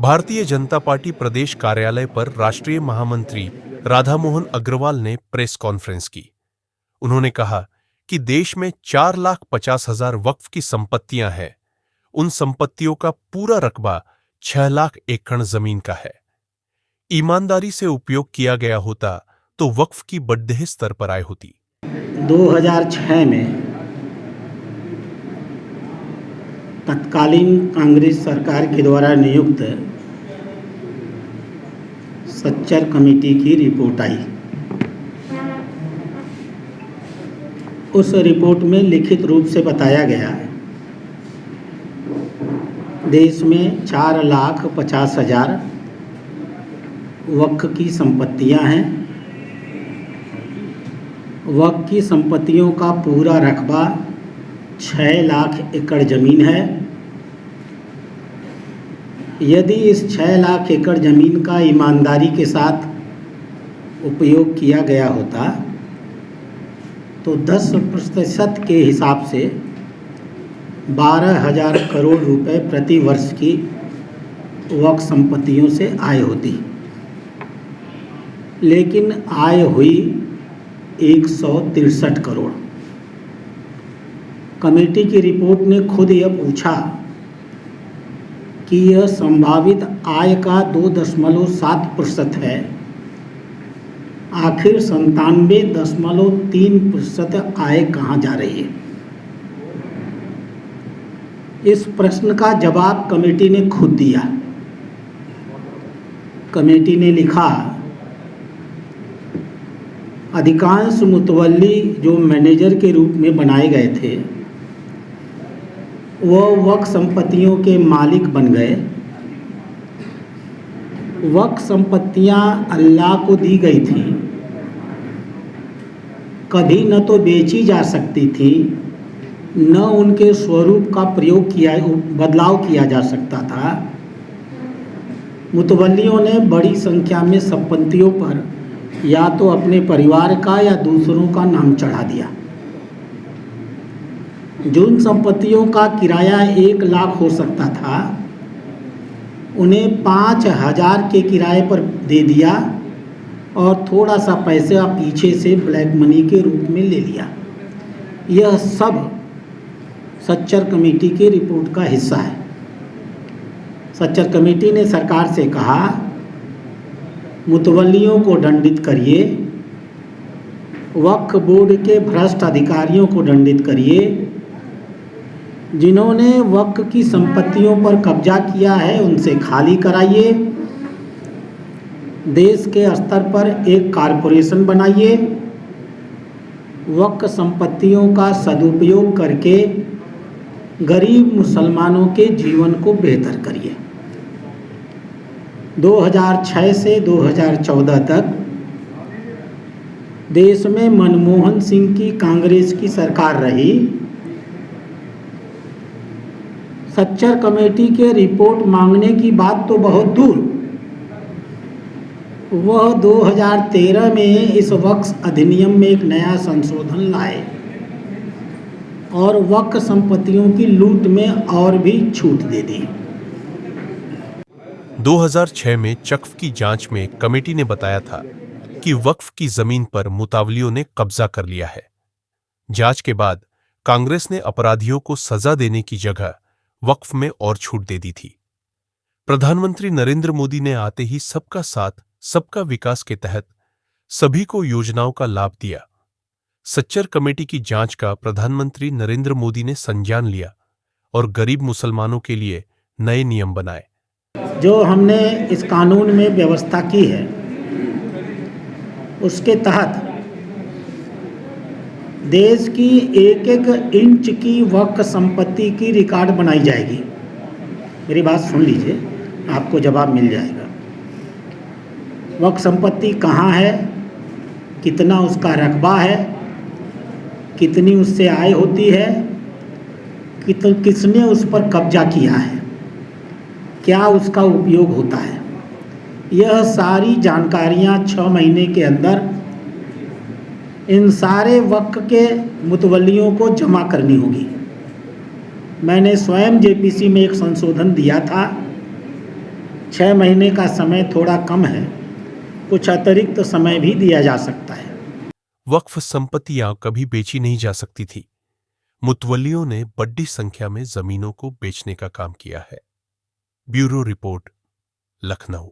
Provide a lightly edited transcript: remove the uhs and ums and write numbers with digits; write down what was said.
Bharatiya Janata party प्रदेश कार्यालय पर राष्ट्रीय महामंत्री राधामोहन अग्रवाल ने प्रेस कॉन्फ्रेंस की। उन्होंने कहा कि देश में 4,50,000 वक्फ की संपत्तियां हैं। उन संपत्तियों का पूरा रकबा 6 लाख एकड़ जमीन का है। ईमानदारी से उपयोग किया गया होता तो वक्फ की बड्डेह स्तर पर आय होती। 2006 में तत्कालीन कांग्रेस सरकार के द्वारा नियुक्त सच्चर कमेटी की रिपोर्ट आई। उस रिपोर्ट में लिखित रूप से बताया गया देश में 4,50,000 वक्फ की संपत्तियां हैं। वक्फ की संपत्तियों का पूरा रकबा 6 लाख एकड़ ज़मीन है। यदि इस 6 लाख एकड़ ज़मीन का ईमानदारी के साथ उपयोग किया गया होता तो 10% के हिसाब से 12,000 करोड़ रुपए प्रति वर्ष की वक्फ संपत्तियों से आय होती। लेकिन आय हुई 163 करोड़। कमेटी की रिपोर्ट ने खुद यह पूछा कि यह संभावित आय का 2.7% है। आखिर 97.3% आय कहाँ जा रही है? इस प्रश्न का जवाब कमेटी ने खुद दिया। कमेटी ने लिखा, अधिकांश मुतवल्ली जो मैनेजर के रूप में बनाए गए थे वह वक्फ संपत्तियों के मालिक बन गए। वक्फ संपत्तियां अल्लाह को दी गई थी, कभी न तो बेची जा सकती थी, न उनके स्वरूप का बदलाव किया जा सकता था। मुतवल्लियों ने बड़ी संख्या में संपत्तियों पर या तो अपने परिवार का या दूसरों का नाम चढ़ा दिया। जिन संपत्तियों का किराया 1 लाख हो सकता था उन्हें 5,000 के किराए पर दे दिया और थोड़ा सा पैसा पीछे से ब्लैक मनी के रूप में ले लिया। यह सब सच्चर कमेटी की रिपोर्ट का हिस्सा है। सच्चर कमेटी ने सरकार से कहा, मुतवल्लियों को दंडित करिए, वक्फ बोर्ड के भ्रष्ट अधिकारियों को दंडित करिए, जिन्होंने वक्फ की संपत्तियों पर कब्जा किया है उनसे खाली कराइए, देश के स्तर पर एक कॉरपोरेशन बनाइए, वक्फ संपत्तियों का सदुपयोग करके गरीब मुसलमानों के जीवन को बेहतर करिए। 2006 से 2014 तक देश में मनमोहन सिंह की कांग्रेस की सरकार रही। सच्चर कमेटी के रिपोर्ट मांगने की बात तो बहुत दूर, वह 2013 में इस वक्फ अधिनियम में एक नया संशोधन लाए और वक्फ संपत्तियों की लूट में और भी छूट दे दी। 2006 में चक्फ की जांच में कमेटी ने बताया था कि वक्फ की जमीन पर मुतावलियों ने कब्जा कर लिया है। जांच के बाद कांग्रेस ने अपराधियों को सजा देने की जगह वक्फ में और छूट दे दी थी। प्रधानमंत्री नरेंद्र मोदी ने आते ही सबका साथ सबका विकास के तहत सभी को योजनाओं का लाभ दिया। सच्चर कमेटी की जांच का प्रधानमंत्री नरेंद्र मोदी ने संज्ञान लिया और गरीब मुसलमानों के लिए नए नियम बनाए। जो हमने इस कानून में व्यवस्था की है उसके तहत देश की एक एक इंच की वक्फ संपत्ति की रिकॉर्ड बनाई जाएगी। मेरी बात सुन लीजिए, आपको जवाब मिल जाएगा। वक्फ संपत्ति कहाँ है, कितना उसका रकबा है, कितनी उससे आय होती है, किसने उस पर कब्जा किया है, क्या उसका उपयोग होता है। यह सारी जानकारियाँ 6 महीने के अंदर इन सारे वक्फ के मुतवल्लियों को जमा करनी होगी। मैंने स्वयं जेपीसी में एक संशोधन दिया था 6 महीने का समय थोड़ा कम है, कुछ अतिरिक्त समय भी दिया जा सकता है। वक्फ संपत्तियां कभी बेची नहीं जा सकती थी। मुतवल्लियों ने बड़ी संख्या में जमीनों को बेचने का काम किया है। Bureau report, Lucknow.